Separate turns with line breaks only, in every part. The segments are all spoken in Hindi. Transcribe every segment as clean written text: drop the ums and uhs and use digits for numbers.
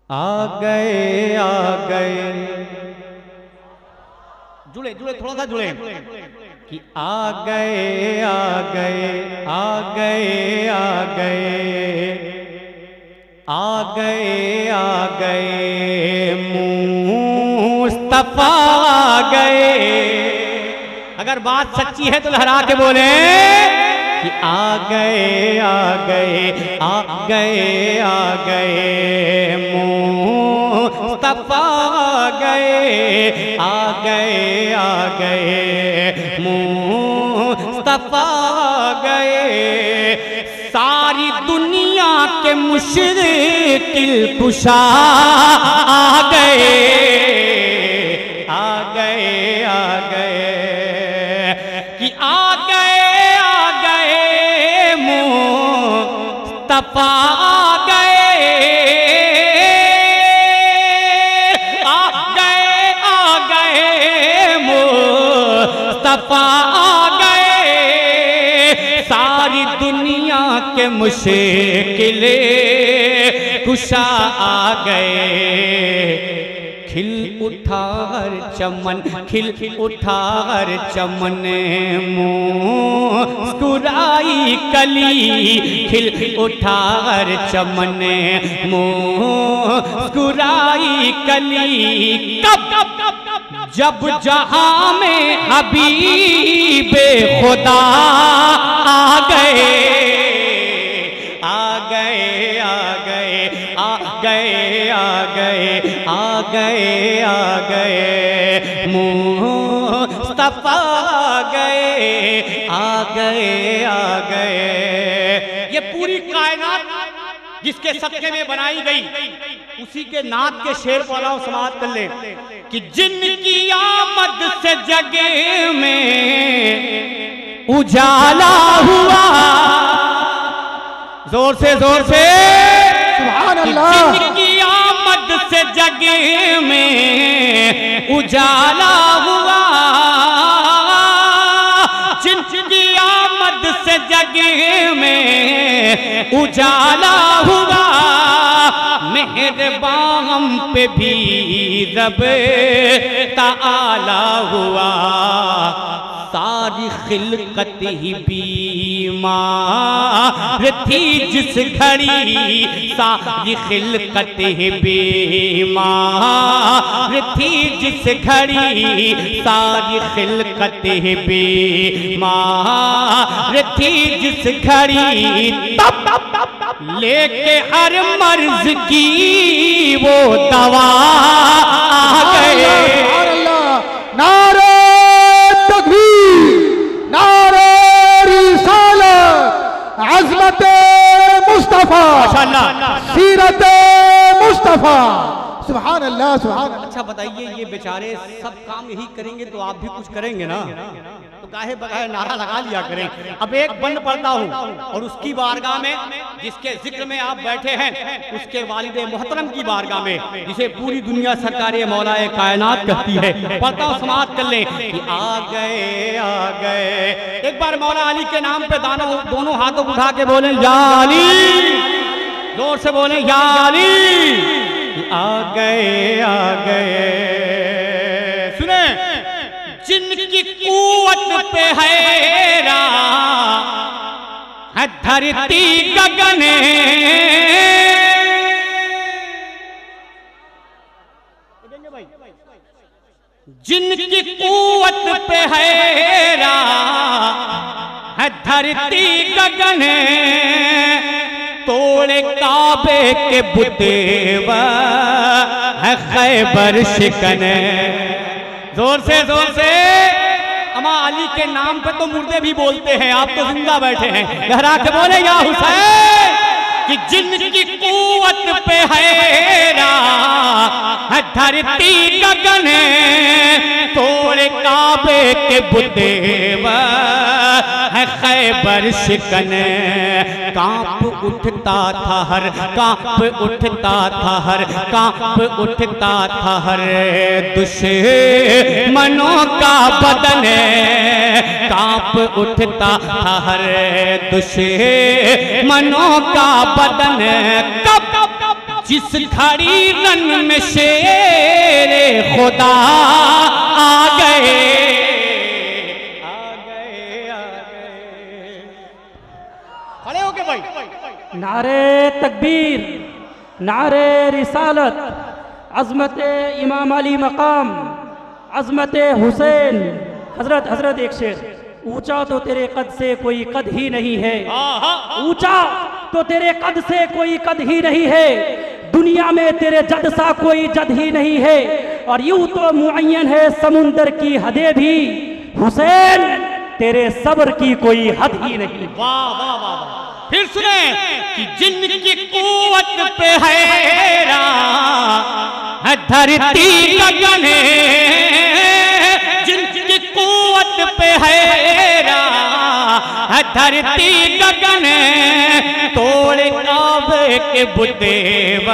आ गए जुड़े जुड़े थोड़ा सा जुड़े कि आ गए आ गए आ गए आ गए आ गए आ गए मुस्तफा आ गए। अगर बात सच्ची है तो लहरा के बोले कि आ गए आ गए आ गए आ गए मुस्तफा आ गए आ गए आ गए मुस्तफा आ गए। सारी दुनिया के मुश्किल कुशा आ गए आ गए आ गए कि आ गए मुस्तफा आ गए मुस्तफा आ गए। सारी दुनिया के मुश्किलें कुशा आ गए। खिल उठा हर चमन खिल उठा हर चमन मुस्कुराई कली खिल उठा हर चमन मुस्कुराई कली। कब जब जहां में हबीबे खुदा आ गए आ गए आ गए आ गए आ गए आ गए आ गए मुस्तफा आ गए आ गए आ गए। ये पूरी कायनात जिसके सदके में बनाई गई उसी के नात के शेर को अलाउ समाप्त कर ले कि जिनकी आमद से जगे में उजाला हुआ। जोर से सुभान अल्लाह। जिनकी आमद से जगे में उजाला हुआ जिनकी आमद से जगे में उजाला हुआ। मेहरबान पे भी रब ताला हुआ। सारी खिलकत ही बीमार थी जिस घड़ी सारी खिलकत ही बीमार थी जिस घड़ी सारी खिलकत ही बीमार थी जिस घड़ी लेके हर मर्ज की वो दवा आ गए। नारे तकबीर नारे रिसालत अज़मत मुस्तफा सीरत मुस्तफा सुभान अल्लाह सुभान अल्लाह। अच्छा बताइए ये बेचारे सब काम यही करेंगे तो आप भी कुछ करेंगे ना, तो काहे बगाए नारा लगा लिया करें। अब एक बंद पढ़ता हूँ और उसकी बारगाह में जिसके जिक्र में आप बैठे हैं उसके वालिद मोहतरम की बारगाह में जिसे पूरी दुनिया सरकारे मौलाए कायनात कहती है पढ़ता हूँ समाप्त कर लें कि आ गए। एक बार मौला अली के नाम पे दोनों हाथों को उठा के बोले या अली, जोर से बोले या अली। आ गए सुने जिनकी कुव्वत पे हैरा है धरती गगन जिनकी कुव्वत पे हैरा है धरती गगन तोड़े काबे के बुतेवा है खैबर शिकन। जोर से अमा अली के नाम पे तो मुर्दे भी बोलते हैं, आप तो जिंदा बैठे हैं। लहरा के बोले या हुसैन कि जिनकी कुव्वत पे हैरा है धरती गगन तोड़े काबे के बुतेवा है खैबर शिकन। कांप उठता था हर कांप उठता था हर कांप उठता था हर दुश्मनों का बदन कांप उठता था हर दुश्मनों का बदन। कब जिस घड़ी रन में शेरे खुदा आ गए, खड़े हो गए भाई।
नारे तकबीर, नारे रिसालत, अज़मत इमाम अली मकाम, अज़मत हुसैन। हजरत हजरत एक शेर, ऊंचा तो तेरे कद से कोई कद ही नहीं है, ऊंचा तो तेरे कद से कोई कद ही नहीं है, दुनिया में तेरे जद सा कोई जद ही नहीं है, और यूं तो मुअय्यन है समुंदर की हदें भी, हुसैन तेरे सब्र की कोई हद ही नहीं।
वाह वाह वाह। फिर सुने कि जिनकी कुव्वत पे है धरती गगन, जिनकी कुव्वत पे है धरती गगन, तोड़े काबे के बुतेव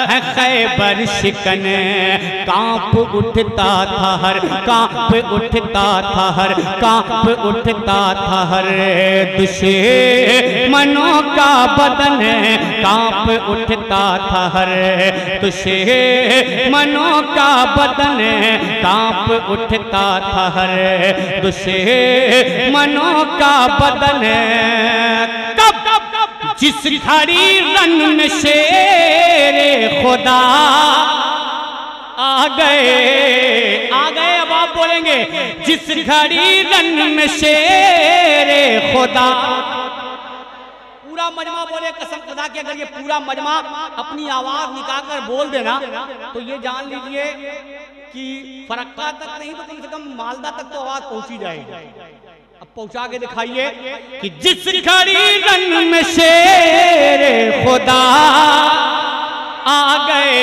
है खैबर शिकन, कांप उठता था हर, कांप उठता था हर, कांप उठता था हर दुश्मनों का बदन, कांप उठता था हर दुश्मनों का बदन, कांप उठता था हर दुश्मनों का बदन। कब जिस घड़ी रन में शेरे खुदा आ गए, आ गए। अब आप बोलेंगे जिस घड़ी रन में शेरे खुदा, पूरा मजमा बोले कसम खुदा की, अगर ये पूरा मजमा अपनी आवाज निकाल कर बोल देना तो ये जान लीजिए कि फरक्का तक नहीं तो कम से कम मालदा तक तो आवाज पहुंची जाएगी। अब पहुंचा के दिखाइए कि जिस घड़ी रन में शेरे खुदा आ गए,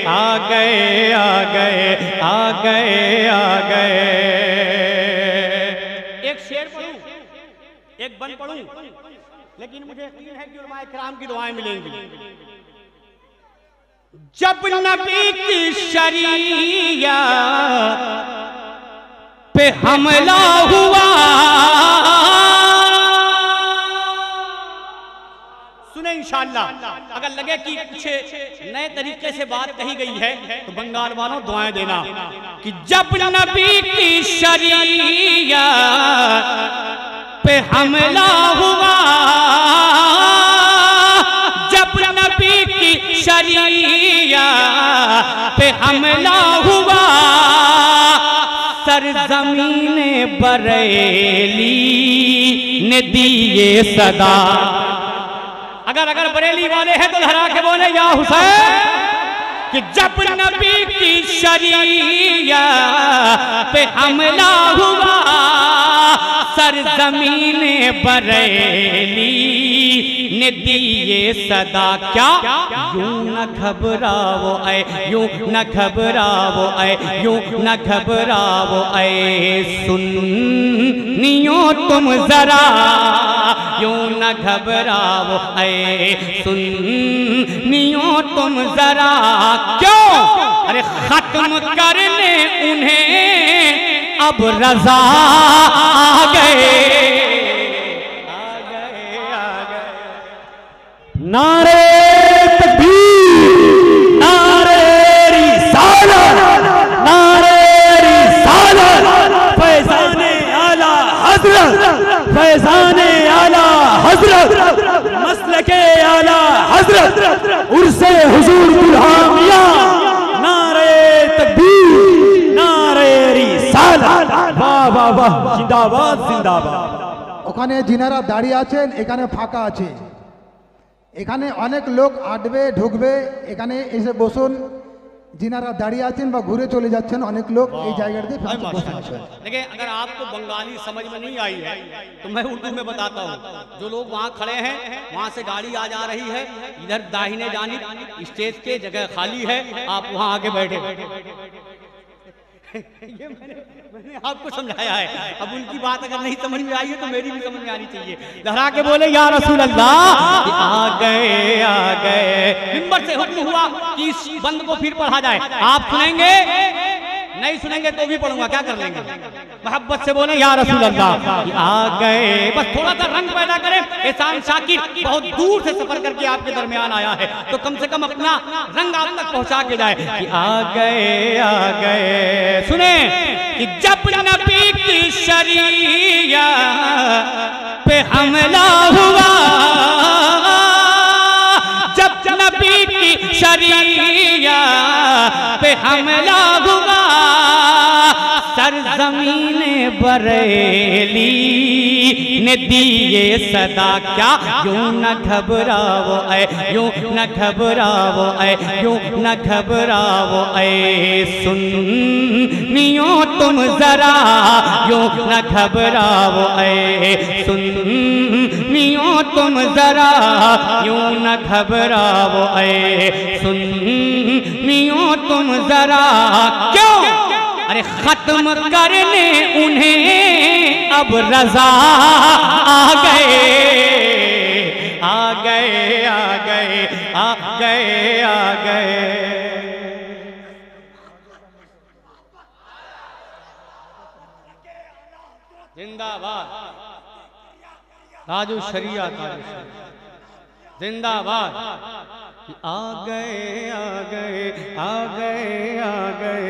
आ गए, आ गए, आ गए, आ गए। एक शेर पढ़ूं, एक बन पढ़ूं, लेकिन मुझे यकीन है कि उलमाए किराम की दुआएं मिलेंगी। जब नबी की शरीयत पे हमला हुआ, सुने इंशाअल्लाह, अगर लगे कि कुछ नए तरीके से बात कही गई है तो बंगाल वालों दुआएं देना कि जब नबी की शरीयत पे हमला हुआ, जब नबी की शरीयत पे हमला हुआ, सरज़मीने बरेली ने दिए सदा। अगर बरेली वाले हैं तो लहरा के बोले या हुसैन, कि जब नबी की शरीयत पे हमला हुआ, सरज़मीने बरेली ने दिए सदा। क्या यूं न घबराओ ऐ, यूं न घबराओ ऐ, यूं न घबराओ ऐ सुन्नियों तुम जरा, यूं न घबराओ ऐ सुन्नियों तुम जरा। क्यों? अरे खत्म करने उन्हें अब रजा आ गए, आ गए, आ गए। नारे तकबीर, नारे रिसालत, नारे रिसालत, फैज़ाने आला हज़रत, फैज़ाने आला हज़रत, मसलके आला हज़रत, उर्से हुजूर दुल्हानिया। नारे तकबीर, नारे रिसालत, वाह वाह वाह, जिंदाबाद जिंदाबाद।
ওখানে যিনারা দাঁড়িয়ে আছেন এখানে ফাঁকা আছে, এখানে অনেক লোক আসবে ঢুকবে, এখানে এসে বসুন। যিনারা দাঁড়িয়ে আছেন বা ঘুরে চলে যাচ্ছেন অনেক লোক এই জায়গাটাতে বসে আছেন।
लेकिन अगर आपको बंगाली समझ में नहीं आई है तो मैं उर्दू में बताता हूँ। जो लोग वहाँ खड़े हैं वहाँ से गाड़ी आ जा रही है, इधर दाहिने जानिब स्टेज के जगह खाली है, आप वहाँ आके बैठे। ये मैंने आपको समझाया है। अब उनकी बात अगर नहीं समझ में आई है तो मेरी भी समझ में आनी चाहिए। लहरा के बोले या रसूल अल्लाह, आ गए, आ गए। मिंबर से हुक्म हुआ कि इस बंद को फिर पढ़ा जाए। आप सुनेंगे? नहीं सुनेंगे तो भी पढ़ूंगा, क्या कर लेंगे? मोहब्बत से बोले या रसूल अल्लाह। आ गए, बस थोड़ा सा रंग पैदा करें। एहसान शाकिर बहुत दूर से सफर करके आपके दरमियान आया है, तो कम से कम अपना रंग आप तक पहुंचा के जाए कि आ गए। सुने कि जब नबी की शरीयत पे हमला हुआ, जब नबी की शरीयत पे हमला हुआ, सरज़मीने बरेली ने दिए सदा क्या यूं न घबराओ ऐ, यूं न घबराओ ऐ, यूं न घबराओ ऐ सुन्नियों तुम जरा, यूं न घबराओ ऐ सुन्नियों तुम जरा, यूं न घबराओ ऐ सुन्नियों तुम जरा। क्यों? अरे खत्म करने उन्हें अब रजा आ गए, आ गए, आ गए, आ गए, आ गए। जिंदाबाद राजू शरिया, जिंदाबाद। आ गए, आ गए, आ गए, आ गए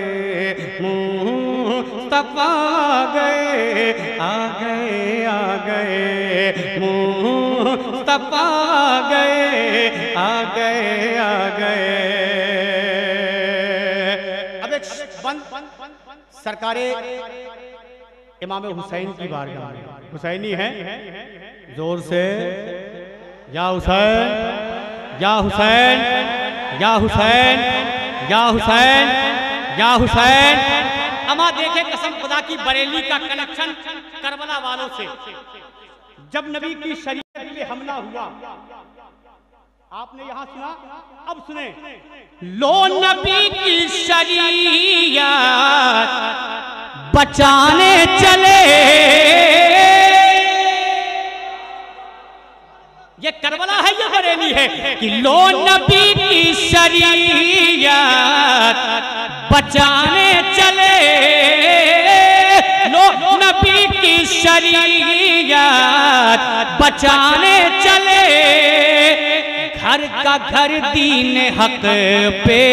मुस्तफा, आ गए, आ गए, आ गए मुस्तफा, आ गए, आ गए, आ गए। अब एक सरकारे इमाम हुसैन की बारगाह में, हुसैनी है, जोर से या हुसैन, या हुसैन, या हुसैन, या हुसैन, या हुसैन। अमा देखे कसम खुदा की बरेली का कनेक्शन करबला वालों से। जब नबी की शरीयत पे हमला हुआ, आपने यहां सुना, अब सुने। लो नबी की शरीयत बचाने चले, ये करबला है, ये बरेली है कि लो नबी की शरीयत बचाने चले, लो नबी की शरीयत बचाने चले, घर का घर दीन हक पे।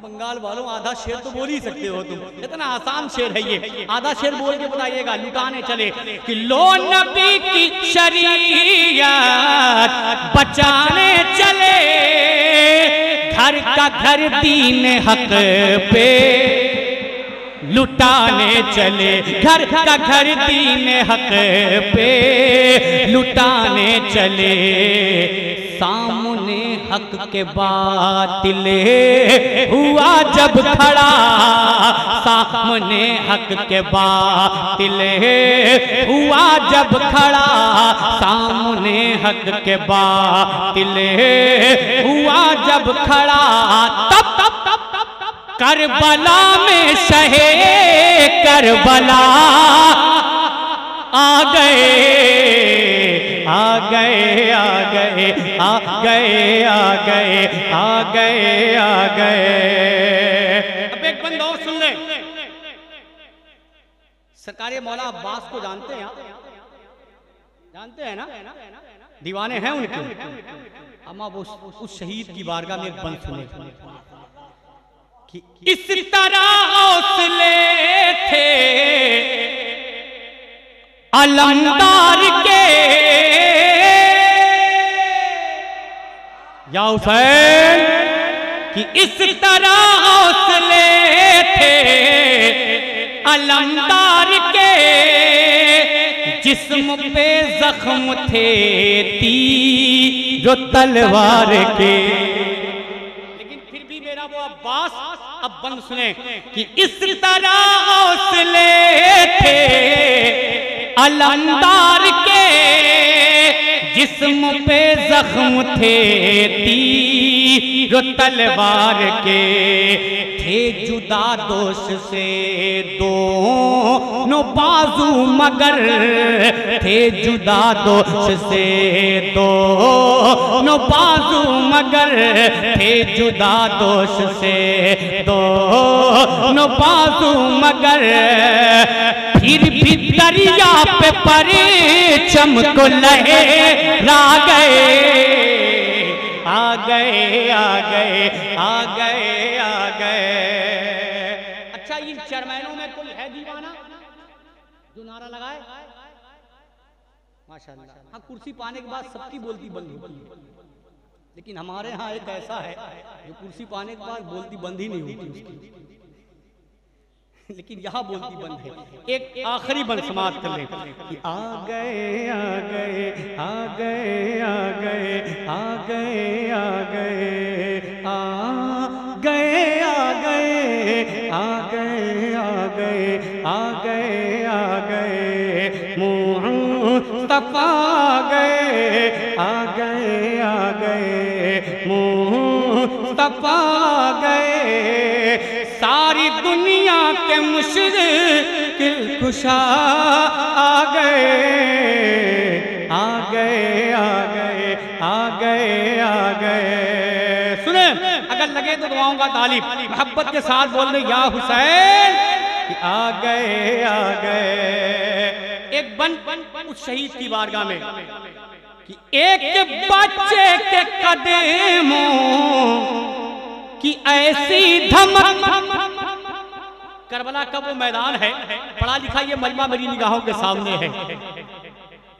बंगाल वालों आधा शेर तो बोल ही सकते हो तुम, इतना आसान शेर है ये। आधा शेर बोल के बताइएगा। लुटाने चले कि लो नबी की शरीयत बचाने चले, घर का घर दीन हक पे लुटाने चले, घर का घर दीन हक पे लुटाने चले। सामने हक के बातिल हुआ जब खड़ा, सामने हक के बातिल हुआ जब खड़ा, सामने हक के बातिल हुआ जब खड़ा, तब तब तब तब करबला में शहे करबला आ गए, आ गए, आ गए, आ गए, आ गए, आ गए, आ गए। अब एक बंद और सुन ले। सरकारे मौला अब्बास को जानते हैं, जानते हैं ना, दीवाने हैं उनके। अम्मा वो उस शहीद की बारगाह में एक बंद सुने कि इस तरह हौसले थे अलमदार के, या हुसैन कि इस तरह हौसले थे अलमदार के, जिस्म पे जख्म थे तीर तलवार के। लेकिन फिर भी मेरा वो अब्बास, अब बंद सुने कि इस तरह हौसले थे अलमदार के, जिस्म पे जख्म थे तीर तलवार के, थे जुदा दोष से दोनों बाजू मगर, थे जुदा दोष से दोनों दोनों बाजू मगर थे जुदा दोष से, दोनों बाजू मगर फिर भी दरिया पे परे चमको लहरा गए, आ गए आ गए आ गए आ गए। अच्छा, इन चरमैनों में कोई है दीवाना जो नारा लगाए? माशाल्लाह। हाँ, कुर्सी पाने के बाद सबकी बोलती बंद होती है, लेकिन हमारे यहाँ एक ऐसा है जो कुर्सी पाने के बाद बोलती बंद ही नहीं होती उसकी, लेकिन यहाँ बोलती बंद है। एक आखिरी बंद समाप्त कर ले कि आ गए आ गए आ गए आ गए आ गए आ गए आ गए आ गए आ गए आ गए आ गए आ गए मुस्तफा गए, आ गए आ गए मुस्तफा गए, सारी दुनिया के मुश्किल कुशा आ गए, आ गए आ गए आ गए आ गए। सुने, अगर लगे तो दुआओं का तालिब मोहब्बत के साथ बोल दे या हुसैन कि आ गए आ गए। एक बन उस शहीद की बारगाह में कि एक बच्चे के कदमों की ऐसी धमक, करबला का वो मैदान है, पढ़ा लिखा ये मजमा मेरी निगाहों के सामने है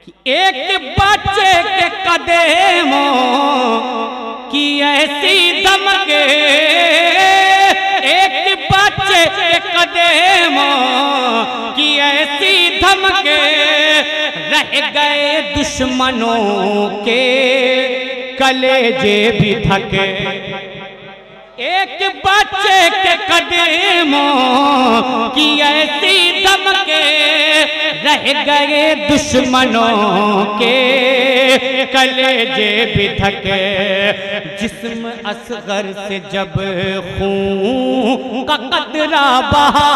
कि एक बच्चे के कदमों की ऐसी धमक, एक बच्चे के कदमों की ऐसी धमक, रह गए दुश्मनों के कलेजे भी थके, एक बच्चे के कदमों की ऐसी धमक, रह गए दुश्मनों के कलेजे भी थके। जिस्म असगर से जब खून का कतरा बहा,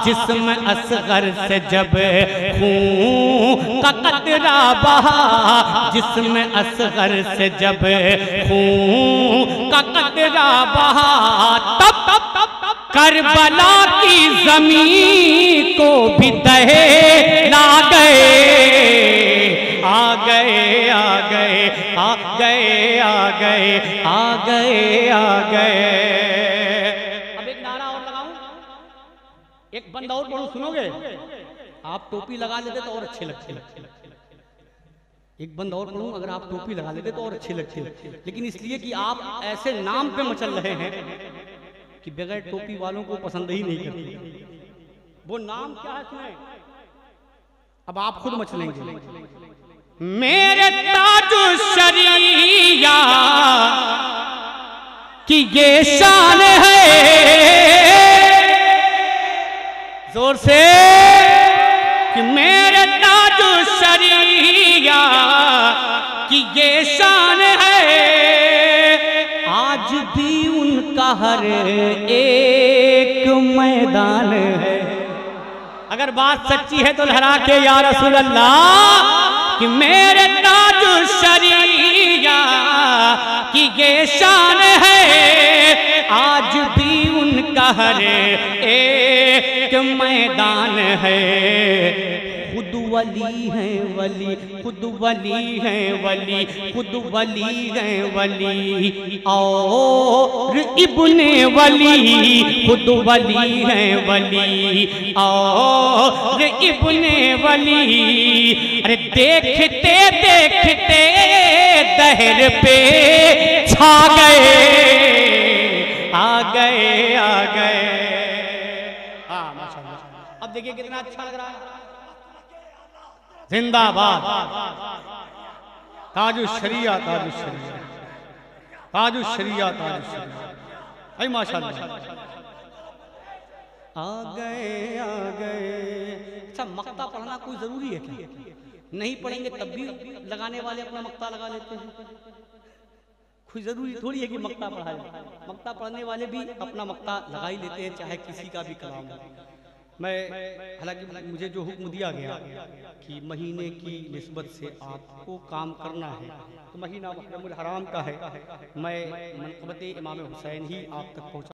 जिस्म असगर से जब खून का कतरा बहा, जिस्म असगर से जब खून का कतरा बहा, तब करबला की जमीन को भी दहला गए, आ गए आ गए आ गए आ गए आ गए आ गए। अब एक नारा और लगाऊं, एक बंद और पढ़ूं, सुनोगे? आप टोपी लगा लेते तो और अच्छे लगते। एक बंद और पढ़ूं, अगर आप टोपी लगा लेते तो और अच्छे लगते, लेकिन इसलिए कि आप ऐसे नाम पे मचल रहे हैं कि बगैर टोपी वालों को पसंद ही नहीं करते। वो नाम क्या है सुने, अब आप खुद मचलेंगे। मेरे ताजु शरिया की ये शान है, जोर से कि मेरे ताजु शरिया की ये शान है, आज भी उनका हर एक मैदान है। अगर बात सच्ची है तो लहरा के या रसूल अल्लाह कि मेरे ताजु शरिया की ये शान है, आज भी उनका हर एक मैदान है। खुद वली है वली, खुद वली है वली, खुद वली है वली और इब्ने वली, खुद वली है वली और इब्ने वली। अरे देखते देखते दहर पे छा गए, आ गए आ गए। हाँ माशाअल्लाह। अब देखिए कितना अच्छा लग रहा है। जिंदाबाद ताजु शरिया, ताजु शरिया, ताजु शरिया, ताजु शरिया। अरे माशाअल्लाह। आ गए आ गए। अच्छा, मक्ता पढ़ना कोई जरूरी है क्या? नहीं पढ़ेंगे तब भी लगाने वाले अपना मक्ता लगा लेते हैं। कोई जरूरी थोड़ी है कि मक्ता पढ़ाए। मक्ता पढ़ने वाले भी अपना मक्ता लगा ही लेते हैं, चाहे किसी का भी कलाम हो।
मैं हालांकि मुझे जो हुक्म दिया गया कि महीने की निस्बत से आपको काम करना है, तो महीना मुहर्रमुल हराम का है। मैं मनक़बत इमाम हुसैन ही आप तक पहुँचा